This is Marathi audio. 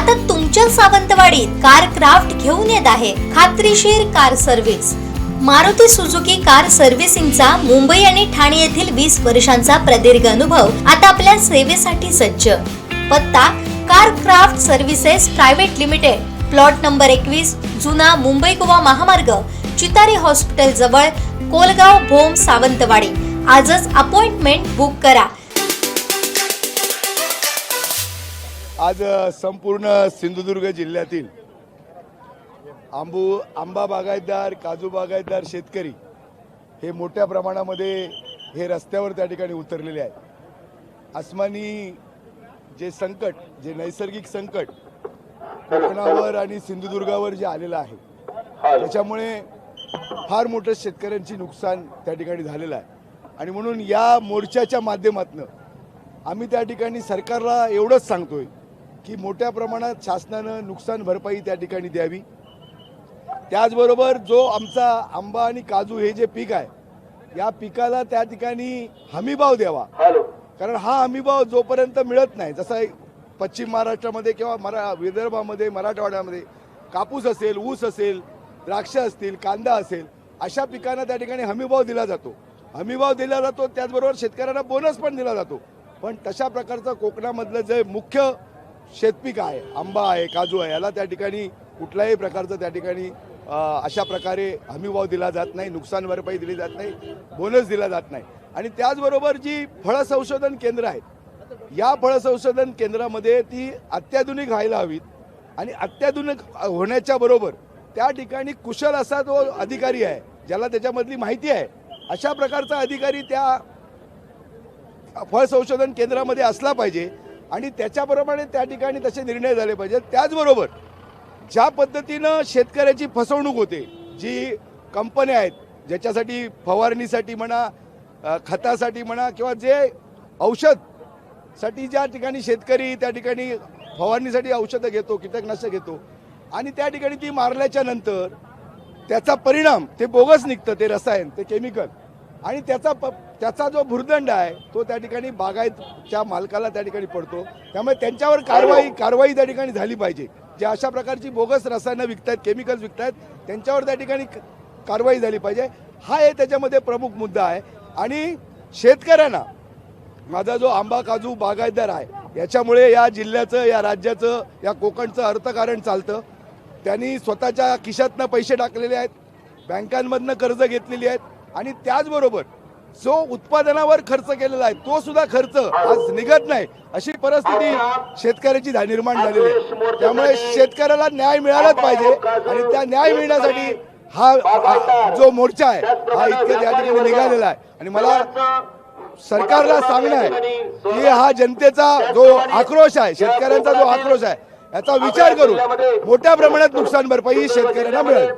आता तुमच्या सावंतवाडीत कार क्राफ्ट घेऊन येत आहे खात्रीशीर car service. Maruti Suzuki car सर्व्हिसिंगचा मुंबई आणि ठाणे येथील 20 वर्षांचा प्रदीर्घ अनुभव आता आपल्या सेवेसाठी सज्ज। पत्ता car craft services private limited, plot number 21, जुना मुंबई गोवा महामार्ग, चितारी हॉस्पिटल जवळ, कोलगाव भोम, सावंतवाडी। आजच अपॉइंटमेंट बुक करा। आज संपूर्ण सिंधुदुर्ग जिल्ह्यातील आंबा बागायतदार, काजू बागायतदार शेतकरी हे मोठ्या प्रमाणामध्ये हे रस्त्यावर त्या ठिकाणी उतरलेले आहेत। आसमानी जे संकट, जे नैसर्गिक संकट कोकणावर आणि सिंधुदुर्गावर जे आलेलं आहे, त्याच्यामुळे फार मोठं शेतकऱ्यांची नुकसान त्या ठिकाणी झालेलं आहे। आणि म्हणून या मोर्चाच्या माध्यमातून आम्ही त्या ठिकाणी सरकारला एवढंच सांगतोय की मोठ्या प्रमाणात शासनानं नुकसान भरपाई त्या ठिकाणी द्यावी। त्याचबरोबर जो आमचा आंबा आणि काजू हे जे पीक आहे, या पिकाला त्या ठिकाणी हमीभाव द्यावा। कारण हा हमीभाव जोपर्यंत मिळत नाही, जसं पश्चिम महाराष्ट्रामध्ये किंवा विदर्भामध्ये, मराठवाड्यामध्ये कापूस असेल, ऊस असेल, द्राक्ष असतील, कांदा असेल, अशा पिकांना त्या ठिकाणी हमीभाव दिला जातो। हमीभाव दिला जातो, त्याचबरोबर शेतकऱ्यांना बोनस पण दिला जातो। पण तशा प्रकारचं कोकणामधलं जे मुख्य शेतपीक आहे, आंबा आहे, काजू आहे, याला त्या ठिकाणी कुठल्याही प्रकारचं त्या ठिकाणी अशा प्रकारे हमीभाव दिला जात नाही, नुकसान भरपाई दिली जात नाही, बोनस दिला जात नाही। आणि त्याचबरोबर जी फळ संशोधन केंद्र आहेत, या फळ संशोधन केंद्रामध्ये ती अत्याधुनिक व्हायला हवीत। आणि अत्याधुनिक होण्याच्या बरोबर त्या ठिकाणी कुशल असा तो अधिकारी आहे, ज्याला त्याच्यामधली माहिती आहे, अशा प्रकारचा अधिकारी त्या फळ संशोधन केंद्रामध्ये असला पाहिजे। आणि त्याच्याप्रमाणे त्या ठिकाणी तसे निर्णय झाले पाहिजेत। त्याचबरोबर ज्या पद्धतीनं शेतकऱ्याची फसवणूक होते, जी कंपन्या आहेत ज्याच्यासाठी फवारणीसाठी म्हणा, खतासाठी म्हणा, किंवा जे औषधसाठी ज्या ठिकाणी शेतकरी त्या ठिकाणी फवारणीसाठी औषधं घेतो, कीटकनाशक घेतो, आणि त्या ठिकाणी ती मारल्याच्या नंतर त्याचा परिणाम ते बोगस निघतं, ते रसायन, ते केमिकल, आणि त्याचा जो भुर्दंड आहे तो त्या ठिकाणी बागायतच्या मालकाला त्या ठिकाणी पडतो। त्यामुळे त्यांच्यावर कारवाई त्या ठिकाणी झाली पाहिजे। जे अशा प्रकारची बोगस रसायनं विकतायत, केमिकल्स विकतायत, त्यांच्यावर त्या ठिकाणी कारवाई झाली पाहिजे। हा एक त्याच्यामध्ये प्रमुख मुद्दा आहे। आणि शेतकऱ्यांना माझा जो आंबा काजू बागायतदार आहे, याच्यामुळे या जिल्ह्याचं, या राज्याचं, या कोकणचं अर्थकारण चालतं। त्यांनी स्वतःच्या खिशातनं पैसे टाकलेले आहेत, बँकांमधनं कर्ज घेतलेली आहेत, आणि त्याचबरोबर जो उत्पादनावर खर्च केलेला आहे तो सुद्धा खर्च आज निघत नाही, अशी परिस्थिती शेतकऱ्याची निर्माण झालेली आहे। त्यामुळे शेतकऱ्याला न्याय मिळालाच पाहिजे, आणि त्या न्याय मिळण्यासाठी हा जो मोर्चा आहे हा इतक्या त्या ठिकाणी निघालेला आहे। आणि मला सरकारला सांगणं आहे की हा जनतेचा जो आक्रोश आहे, शेतकऱ्यांचा जो आक्रोश आहे, याचा विचार करून मोठ्या प्रमाणात नुकसान भरपाई शेतकऱ्यांना मिळेल।